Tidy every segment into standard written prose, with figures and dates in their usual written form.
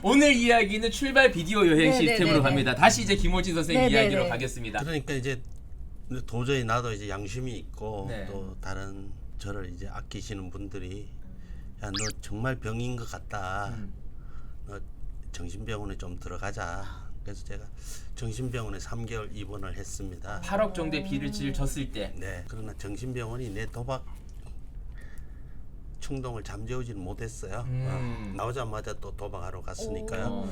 오늘 이야기는 출발 비디오 여행 시스템으로 네네네. 갑니다. 다시 이제 김호진 선생님 네네네. 이야기로 가겠습니다. 그러니까 이제 도저히 나도 이제 양심이 있고 네. 또 다른 저를 이제 아끼시는 분들이 야 너 정말 병인 것 같다. 너 정신병원에 좀 들어가자. 그래서 제가 정신병원에 3개월 입원을 했습니다. 8억 정도의 빚을 졌을 때. 네. 그러나 정신병원이 내 도박 충동을 잠재우지는 못했어요. 나오자마자 또 도박하러 갔으니까요.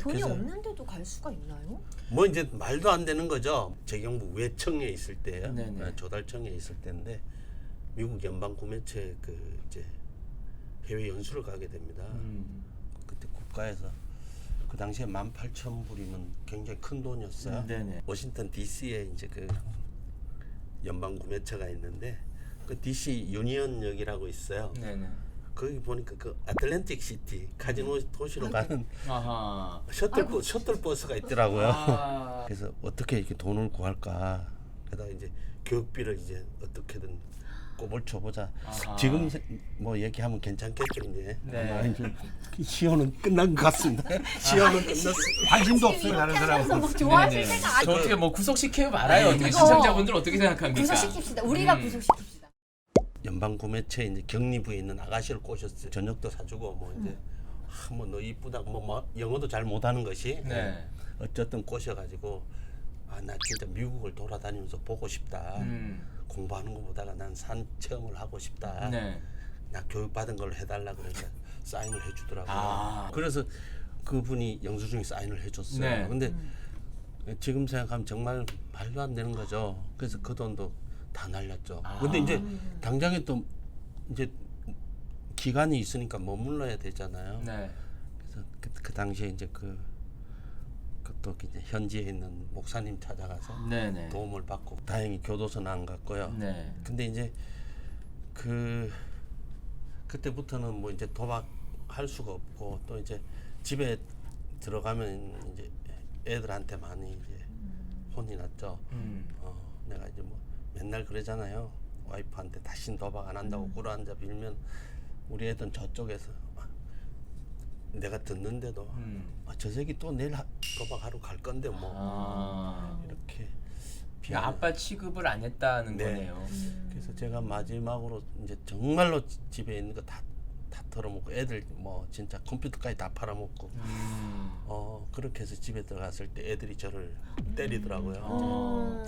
돈이 그래서- 없는데도 갈 수가 있나요? 뭐 이제 말도 안 되는 거죠. 재경부 외청에 있을 때요. 네네. 조달청에 있을 때인데 미국 연방구매처에 그 이제 해외 연수를 가게 됩니다. 그때 국가에서 그 당시에 18,000불이면 굉장히 큰 돈이었어요. 네네. 워싱턴 DC에 이제 그 연방구매처가 있는데 그 DC 유니언역이라고 있어요. 네네. 거기 보니까 그 애틀랜틱 시티 카지노 도시로 가는 아하. 셔틀 버스가 있더라고요. 아. 그래서 어떻게 이렇게 돈을 구할까? 게다가 이제 교육비를 이제 어떻게든 꼽을 쳐보자. 아하. 지금 뭐 얘기하면 괜찮겠죠 이제. 네. 아마 이제 시효는 끝난 것 같습니다. 시효는 끝났습니다. 관심도 없어요 다른 사람은. 막 좋아하실 네네. 때가 저 아니에요. 어떻게 뭐 구속시켜요 말아요. 어떻게 이거 시청자분들 어떻게 생각합니까? 구속시킵시다. 우리가 구속시킵시다. 연방구매처에 이제 격리부에 있는 아가씨를 꼬셨어요. 저녁도 사주고 뭐 이제 뭐 너 이쁘다 뭐 영어도 잘 못하는 것이 네. 어쨌든 꼬셔가지고 아 나 진짜 미국을 돌아다니면서 보고 싶다. 공부하는 것보다가 난 산 체험을 하고 싶다. 네. 나 교육 받은 걸로 해달라 그러니까 사인을 해주더라고요. 아. 그래서 그분이 영수증에 사인을 해줬어요. 네. 근데 지금 생각하면 정말 말도 안 되는 거죠. 그래서 그 돈도 다 날렸죠. 아. 근데 이제 당장에 또 이제 기간이 있으니까 머물러야 되잖아요. 네. 그래서 그 당시에 이제 그또 이제 현지에 있는 목사님 찾아가서 네네. 도움을 받고 다행히 교도소는 안 갔고요. 네. 근데 이제 그때부터는 뭐 이제 도박할 수가 없고 또 이제 집에 들어가면 이제 애들한테 많이 이제 혼이 났죠. 내가 이제 뭐 맨날 그러잖아요. 와이프한테 다신 도박 안 한다고 꿇어앉아 빌면 우리 애들은 저쪽에서 내가 듣는데도 저 새끼 또 내일 도박하러 갈 건데 뭐 아. 이렇게 그러니까 아빠 취급을 안 했다는 네. 거네요. 그래서 제가 마지막으로 이제 정말로 집에 있는 거 다 털어먹고 애들 뭐 진짜 컴퓨터까지 다 팔아먹고 그렇게 해서 집에 들어갔을 때 애들이 저를 때리더라고요.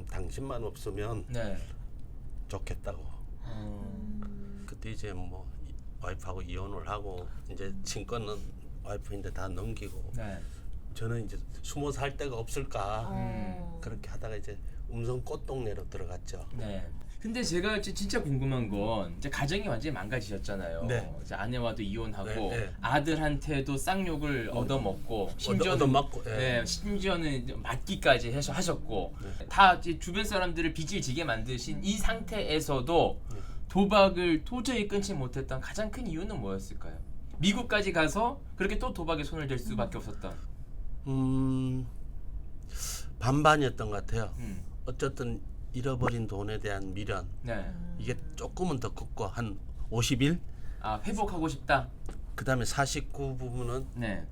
당신만 없으면 네. 좋겠다고. 그때 이제 뭐 와이프하고 이혼을 하고 이제 친권은 와이프인데 다 넘기고 네. 저는 이제 숨어 살 데가 없을까 그렇게 하다가 이제 음성 꽃동네로 들어갔죠. 네. 근데 제가 진짜 궁금한 건 이제 가정이 완전히 망가지셨잖아요. 네. 이제 아내와도 이혼하고 네, 네. 아들한테도 쌍욕을 얻어먹고 심지어는 얻어맞고, 예. 네, 심지어는 맞기까지 해서 하셨고 다 이제 주변 사람들을 빚을 지게 만드신 이 상태에서도 도박을 도저히 끊지 못했던 가장 큰 이유는 뭐였을까요? 미국까지 가서 그렇게 또 도박에 손을 댈 수밖에 없었던. 반반이었던 것 같아요. 음. 어쨌든 잃어버린 돈에 대한 미련 네. 이게 조금은 더 컸고 한 50일 아 회복하고 싶다. 그 다음에 49 부분은 네.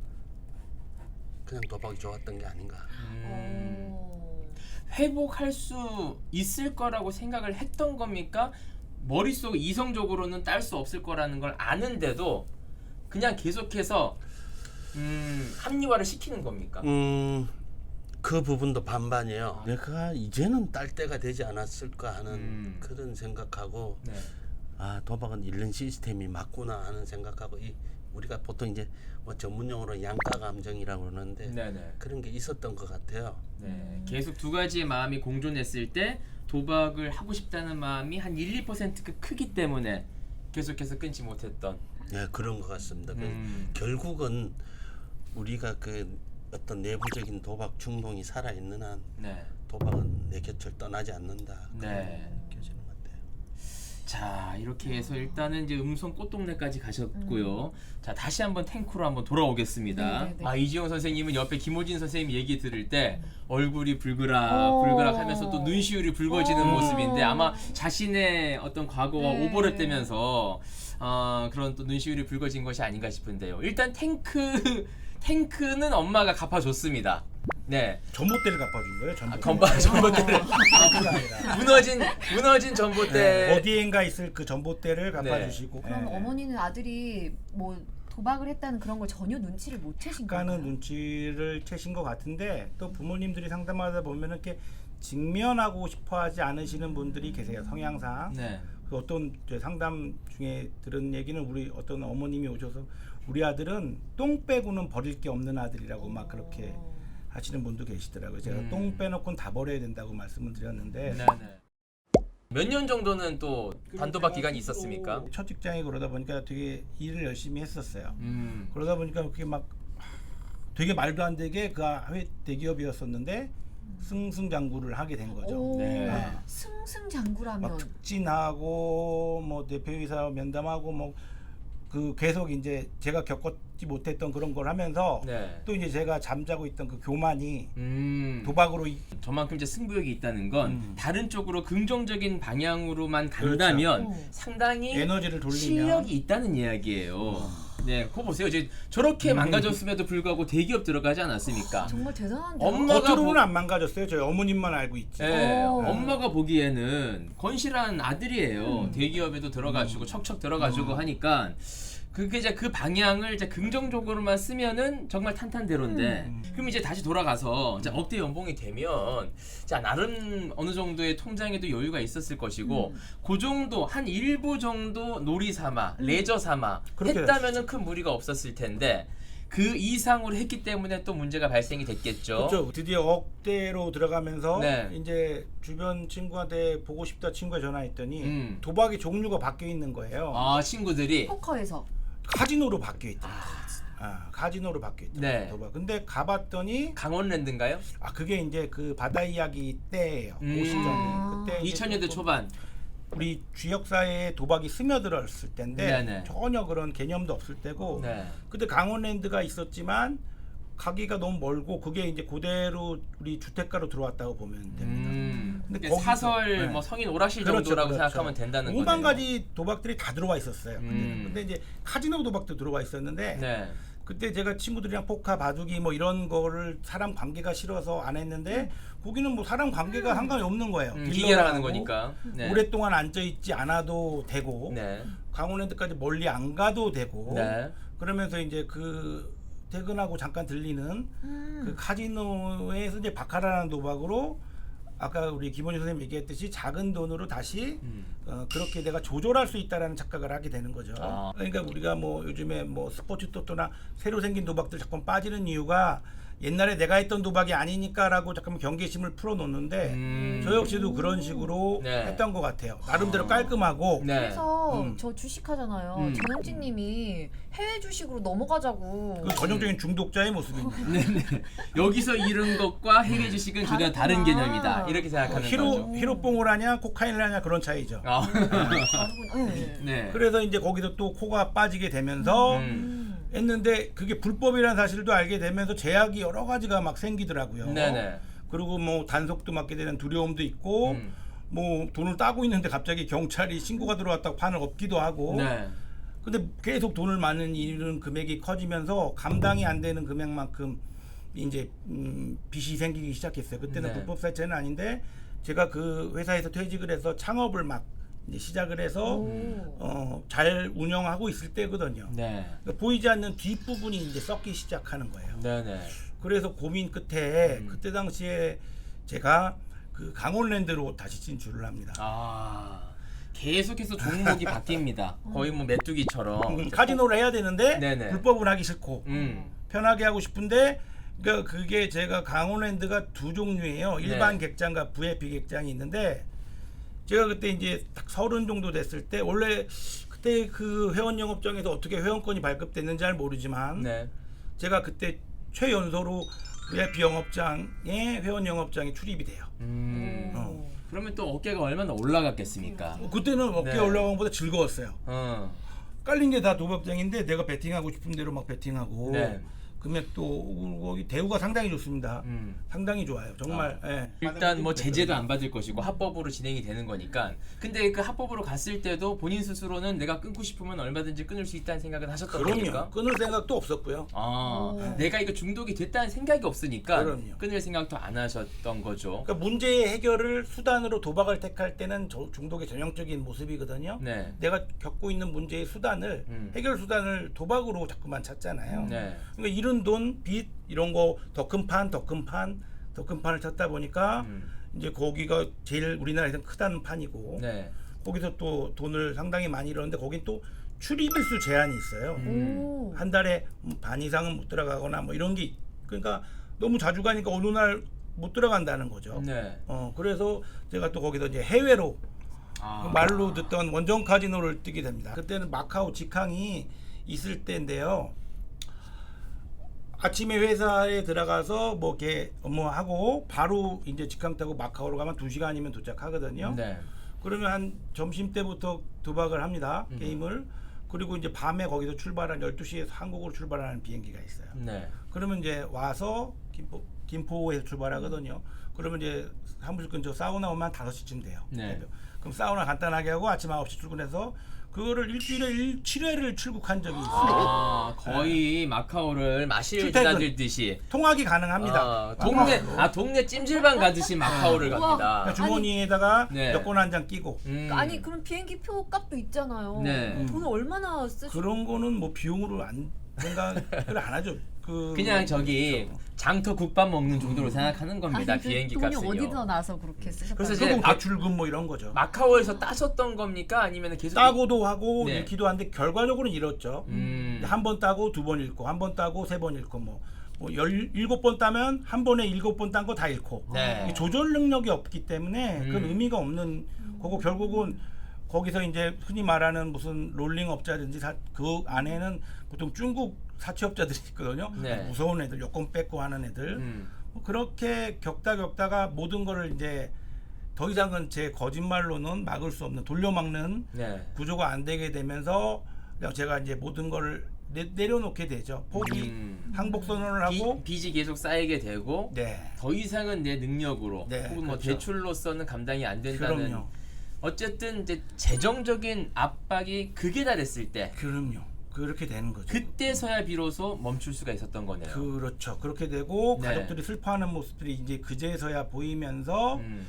그냥 도박이 좋았던 게 아닌가. 회복할 수 있을 거라고 생각을 했던 겁니까? 머릿속 이성적으로는 딸 수 없을 거라는 걸 아는데도 그냥 계속해서 합리화를 시키는 겁니까? 그 부분도 반반이에요. 내가 이제는 딸 때가 되지 않았을까 하는 그런 생각하고 네. 아 도박은 잃는 시스템이 맞구나 하는 생각하고 우리가 보통 이제 뭐 전문용어로 양가 감정이라고 그러는데 네네. 그런 게 있었던 것 같아요. 네. 계속 두 가지의 마음이 공존했을 때 도박을 하고 싶다는 마음이 한 1~2% 크기 때문에 계속해서 끊지 못했던. 네 그런 것 같습니다. 결국은 우리가 그 어떤 내부적인 도박 충동이 살아 있는 한 네. 도박은 내 곁을 떠나지 않는다. 네. 느껴지는 것 같아요. 자 이렇게 해서 일단은 이제 음성 꽃동네까지 가셨고요. 자 다시 한번 탱크로 한번 돌아오겠습니다. 네네네. 아 이지영 선생님은 옆에 김호진 선생님 얘기 들을 때 얼굴이 불그락하면서 또 눈시울이 붉어지는 모습인데 아마 자신의 어떤 과거와 네. 오버랩되면서 그런 또 눈시울이 붉어진 것이 아닌가 싶은데요. 일단 탱크는 엄마가 갚아줬습니다. 네. 전봇대를 갚아준 거예요. 전봇대를 그게 아니라 무너진 전봇대. 네, 어디엔가 있을 그 전봇대를 갚아주시고. 그럼 네. 어머니는 아들이 뭐 도박을 했다는 그런 걸 전혀 눈치를 못 채신 거예요? 약간은 눈치를 채신 것 같은데 또 부모님들이 상담하다 보면은 이렇게 직면하고 싶어하지 않으시는 분들이 계세요. 성향상. 네. 그 어떤 저 상담 중에 들은 얘기는 우리 어떤 어머님이 오셔서 우리 아들은 똥 빼고는 버릴 게 없는 아들이라고 막 그렇게 하시는 분도 계시더라고요. 제가 똥 빼놓고는 다 버려야 된다고 말씀을 드렸는데 네. 몇 년 정도는 또 단도박 기간이 있었습니까? 첫 직장이 그러다 보니까 되게 일을 열심히 했었어요. 음. 그러다 보니까 그게 막 되게 말도 안 되게 그 대기업이었었는데 승승장구를 하게 된 거죠. 오, 네. 승승장구라면 막 특진하고 뭐 대표이사 면담하고 뭐 그 계속 이제 제가 겪었지 못했던 그런 걸 하면서 네. 또 이제 제가 잠자고 있던 그 교만이 도박으로 저만큼 이제 승부욕이 있다는 건 다른 쪽으로 긍정적인 방향으로만 그렇죠. 간다면 그렇죠. 상당히 에너지를 돌리면 실력이 있다는 이야기예요. 네, 그거 보세요. 이제 저렇게 망가졌음에도 불구하고 대기업 들어가지 않았습니까? 정말 대단한데. 엄마가 겉으로는 안 망가졌어요. 저희 어머님만 알고 있지. 네, 오. 엄마가 보기에는 건실한 아들이에요. 대기업에도 들어가지고 척척 들어가지고 하니까 그게 이제 그 방향을 이제 긍정적으로만 쓰면은 정말 탄탄대로인데 그럼 이제 다시 돌아가서 이제 억대 연봉이 되면 자 나름 어느 정도의 통장에도 여유가 있었을 것이고 그 정도 한 일부 정도 놀이 삼아 레저 삼아 그렇게 했다면은 큰 무리가 없었을 텐데 그 이상으로 했기 때문에 또 문제가 발생이 됐겠죠. 그렇죠. 드디어 억대로 들어가면서 네. 이제 주변 친구한테 보고 싶다 친구가 전화했더니 도박의 종류가 바뀌어 있는 거예요. 아 친구들이 포커에서 카지노로 바뀌어 있다. 카지노로 바뀌어 있다. 네. 도박. 근데 가봤더니 강원랜드인가요? 그게 이제 그 바다 이야기 때예요. 그 시절이. 그때 이제 2000년대 조금 초반. 우리 지역사회에 도박이 스며들었을 때인데 네네. 전혀 그런 개념도 없을 때고 네. 그때 강원랜드가 있었지만 가기가 너무 멀고 그게 이제 그대로 우리 주택가로 들어왔다고 보면 됩니다. 근데 근데 거기서, 사설 네. 뭐 성인 오락실 그렇죠, 정도라고 그렇죠. 생각하면 된다는 거네요. 오만 가지 도박들이 다 들어와 있었어요. 그때는. 음. 근데 이제 카지노 도박도 들어와 있었는데 네. 그때 제가 친구들이랑 포카, 바둑이 뭐 이런 거를 사람 관계가 싫어서 안 했는데 거기는 뭐 사람 관계가 상관이 없는 거예요. 기계라 하는 딜러라고 거니까. 네. 오랫동안 앉아 있지 않아도 되고 네. 강원랜드까지 멀리 안 가도 되고 네. 그러면서 이제 그 퇴근하고 잠깐 들리는 그 카지노에서 이제 바카라라는 도박으로 아까 우리 김원희 선생님 얘기했듯이 작은 돈으로 다시 그렇게 내가 조절할 수 있다라는 착각을 하게 되는 거죠. 아. 그러니까 우리가 뭐 요즘에 뭐 스포츠 토토나 새로 생긴 도박들 자꾸 빠지는 이유가 옛날에 내가 했던 도박이 아니니까라고 잠깐 경계심을 풀어놓는데 저 역시도 그런 식으로 네. 했던 것 같아요. 나름대로 깔끔하고 네. 그래서 저 주식하잖아요. 전영진님이 해외 주식으로 넘어가자고. 그 전형적인 중독자의 모습입니다. 네네. 여기서 잃은 것과 해외 주식은 전혀 다른 다르구나. 개념이다. 이렇게 생각하는 거죠. 히로뽕을 하냐 코카인을 하냐 그런 차이죠. 아. 다르구나. 네. 네. 그래서 이제 거기서 또 코가 빠지게 되면서 했는데 그게 불법이라는 사실도 알게 되면서 제약이 여러 가지가 막 생기더라고요. 네네. 그리고 뭐 단속도 맞게 되는 두려움도 있고 뭐 돈을 따고 있는데 갑자기 경찰이 신고가 들어왔다고 판을 엎기도 하고 네. 근데 계속 돈을 많은 잃은 금액이 커지면서 감당이 안 되는 금액만큼 이제 빚이 생기기 시작했어요. 그때는 네. 불법 사채는 아닌데 제가 그 회사에서 퇴직을 해서 창업을 막 이제 시작을 해서 잘 운영하고 있을 때거든요. 네. 그러니까 보이지 않는 뒷부분이 이제 썩기 시작하는 거예요. 네네. 그래서 고민 끝에 그때 당시에 제가 그 강원랜드로 다시 진출을 합니다. 아. 계속해서 종목이 바뀝니다. 거의 뭐 메뚜기처럼. 카지노를 해야 되는데 네네. 불법을 하기 싫고 음. 편하게 하고 싶은데 그러니까 그게 제가 강원랜드가 두 종류예요. 일반 객장과 VIP 객장이 있는데 제가 그때 이제 딱 30 정도 됐을 때 원래 그때 그 회원 영업장에서 어떻게 회원권이 발급됐는지 잘 모르지만 네. 제가 그때 최연소로 VIP 영업장에 회원 영업장에 출입이 돼요. 그러면 또 어깨가 얼마나 올라갔겠습니까? 그때는 어깨 네. 올라간 것보다 즐거웠어요. 어. 깔린 게 다 도박장인데 내가 베팅하고 싶은 대로 막 베팅하고 네. 금액도 거기 대우가 상당히 좋습니다. 상당히 좋아요. 정말. 예. 일단 뭐 제재도 안 받을 것이고 합법으로 진행이 되는 거니까. 근데 그 합법으로 갔을 때도 본인 스스로는 내가 끊고 싶으면 얼마든지 끊을 수 있다는 생각은 하셨던 그럼요. 겁니까? 끊을 생각도 없었고요. 아, 내가 이거 중독이 됐다는 생각이 없으니까 그럼요. 끊을 생각도 안 하셨던 거죠. 그러니까 문제의 해결을 수단으로 도박을 택할 때는 중독의 전형적인 모습이거든요. 네. 내가 겪고 있는 문제의 수단을 해결 수단을 도박으로 자꾸만 찾잖아요. 네. 그러니까 이런 돈, 빚 이런 거 더 큰 판을 찾다 보니까 이제 거기가 제일 우리나라에서는 크다는 판이고 네. 거기서 또 돈을 상당히 많이 잃었는데 거긴 또 출입일수 제한이 있어요. 오. 한 달에 반 이상은 못 들어가거나 뭐 이런 게 그러니까 너무 자주 가니까 어느 날 못 들어간다는 거죠. 네. 그래서 제가 또 거기서 이제 해외로 아. 그 말로 듣던 원정 카지노를 뜨게 됩니다. 그때는 마카오 직항이 있을 때인데요. 아침에 회사에 들어가서 뭐 이렇게 업무하고 바로 이제 직항 타고 마카오로 가면 2시간이면 도착하거든요. 네. 그러면 한 점심 때부터 도박을 합니다. 게임을. 그리고 이제 밤에 거기서 출발한 12시에 한국으로 출발하는 비행기가 있어요. 네. 그러면 이제 와서 김포에서 출발하거든요. 그러면 이제 사무실 근처 사우나 오면 5시쯤 돼요. 네. 그럼 사우나 간단하게 하고 아침 9시 출근해서 그거를 일주일에 7회를 출국한 적이 있어요. 아, 거의 마카오를 마실 출퇴근. 다들듯이 통학이 가능합니다. 아, 동네 찜질방 가듯이 마카오를 우와. 갑니다. 그러니까 주머니에다가 네. 여권 한 장 끼고 아니 그럼 비행기 표 값도 있잖아요. 네. 돈을 얼마나 쓰시? 그런 거는 뭐 비용으로 생각을 안 하죠. 그냥 저기 장터 국밥 먹는 정도로 생각하는 겁니다. 아니, 그 비행기 돈이 값은요. 어디서 나서 그렇게 쓰셨다는 그래서 거예요? 이제 대출금 뭐 이런 거죠. 마카오에서 따셨던 겁니까? 아니면 계속 따고도 하고 네. 잃기도 하는데 결과적으로는 잃었죠. 한 번 따고 2번 잃고 한 번 따고 3번 잃고 뭐 17번 따면 한 번에 7번 딴 거 다 잃고 네. 이 조절 능력이 없기 때문에 그건 의미가 없는 거고 결국은 거기서 이제 흔히 말하는 무슨 롤링 업자든지 그 안에는 보통 중국 사채업자들이 있거든요. 네. 무서운 애들 여권 뺏고 하는 애들 뭐 그렇게 겪다가 모든 거를 이제 더 이상은 제 거짓말로는 막을 수 없는 돌려막는 네. 구조가 안 되게 되면서 그냥 제가 이제 모든 거를 내려놓게 되죠. 포기 항복 선언을 하고 빚이 계속 쌓이게 되고 네. 더 이상은 내 능력으로 네, 혹은 뭐 그렇죠. 대출로서는 감당이 안 된다는 그럼요. 어쨌든 이제 재정적인 압박이 극에 달했을 때 그럼요. 그렇게 되는 거죠. 그때서야 비로소 멈출 수가 있었던 거네요. 그렇죠. 그렇게 되고 네. 가족들이 슬퍼하는 모습들이 이제 그제서야 보이면서 음.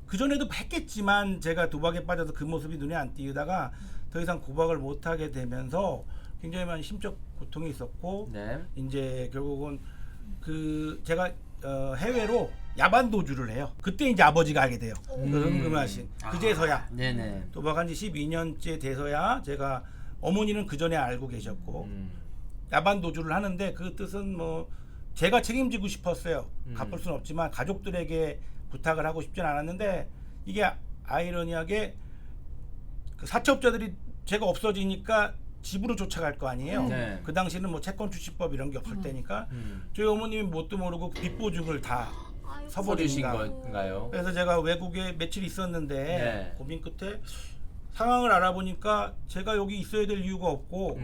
그 전에도 했겠지만 제가 도박에 빠져서 그 모습이 눈에 안 띄우다가 더 이상 도박을 못 하게 되면서 굉장히 많은 심적 고통이 있었고 네. 이제 결국은 그 제가 해외로 야반 도주를 해요. 그때 이제 아버지가 알게 돼요. 그 흥금하신 그제서야 네네. 도박한 지 12년째 돼서야 제가 어머니는 그 전에 알고 계셨고 야반 도주를 하는데 그 뜻은 뭐 제가 책임지고 싶었어요. 갚을 수는 없지만 가족들에게 부탁을 하고 싶진 않았는데 이게 아이러니하게 그 사채업자들이 제가 없어지니까 집으로 쫓아갈 거 아니에요. 네. 그 당시는 뭐 채권 출시법 이런 게 없을 때니까 저희 어머님이 뭣도 모르고 빚보증을 다 서버리신 서버리니까. 건가요? 그래서 제가 외국에 며칠 있었는데 네. 고민 끝에 상황을 알아보니까 제가 여기 있어야 될 이유가 없고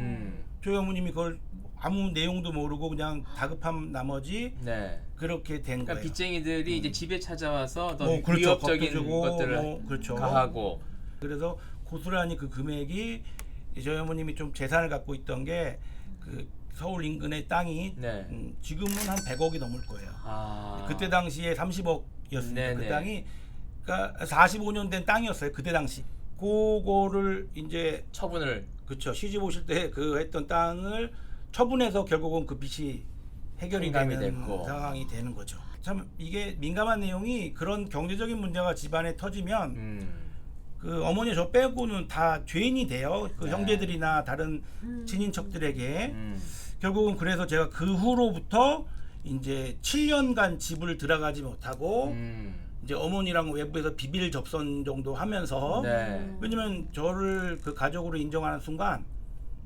저희 어머님이 그걸 아무 내용도 모르고 그냥 다급함 나머지 네. 그렇게 된 그러니까 거예요. 빚쟁이들이 이제 집에 찾아와서 더 뭐 그렇죠. 위협적인 겁도 주고, 것들을 뭐 그렇죠. 가하고 그래서 고스란히 그 금액이 저희 어머님이 좀 재산을 갖고 있던 게 그 서울 인근의 땅이 네. 지금은 한 100억이 넘을 거예요. 아. 그때 당시에 30억이었으니까 네네. 그 땅이 그러니까 45년 된 땅이었어요. 그때 당시. 그거를 이제 처분을 그렇죠. 시집 오실 때 그 했던 땅을 처분해서 결국은 그 빚이 해결이 상감이 되는 됐고. 상황이 되는 거죠. 참 이게 민감한 내용이 그런 경제적인 문제가 집안에 터지면 그 어머니 저 빼고는 다 죄인이 돼요. 그 네. 형제들이나 다른 친인척들에게 결국은 그래서 제가 그 후로부터 이제 7년간 집을 들어가지 못하고 이제 어머니랑 외부에서 비빌 접선 정도 하면서 네. 왜냐면 저를 그 가족으로 인정하는 순간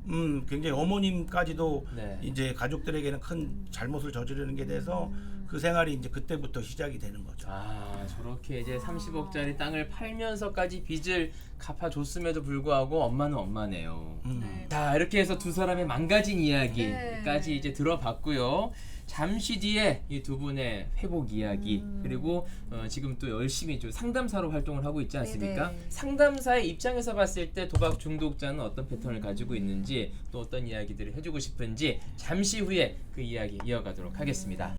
굉장히 어머님까지도 네. 이제 가족들에게는 큰 잘못을 저지르는 게 돼서 그 생활이 이제 그때부터 시작이 되는 거죠. 아 저렇게 이제 30억짜리 땅을 팔면서까지 빚을 갚아줬음에도 불구하고 엄마는 엄마네요. 네. 자 이렇게 해서 두 사람의 망가진 이야기까지 네. 이제 들어봤고요. 잠시 뒤에 이 두 분의 회복 이야기 그리고 지금 또 열심히 좀 상담사로 활동을 하고 있지 않습니까? 네네. 상담사의 입장에서 봤을 때 도박 중독자는 어떤 패턴을 가지고 있는지 또 어떤 이야기들을 해주고 싶은지 잠시 후에 그 이야기 이어가도록 하겠습니다.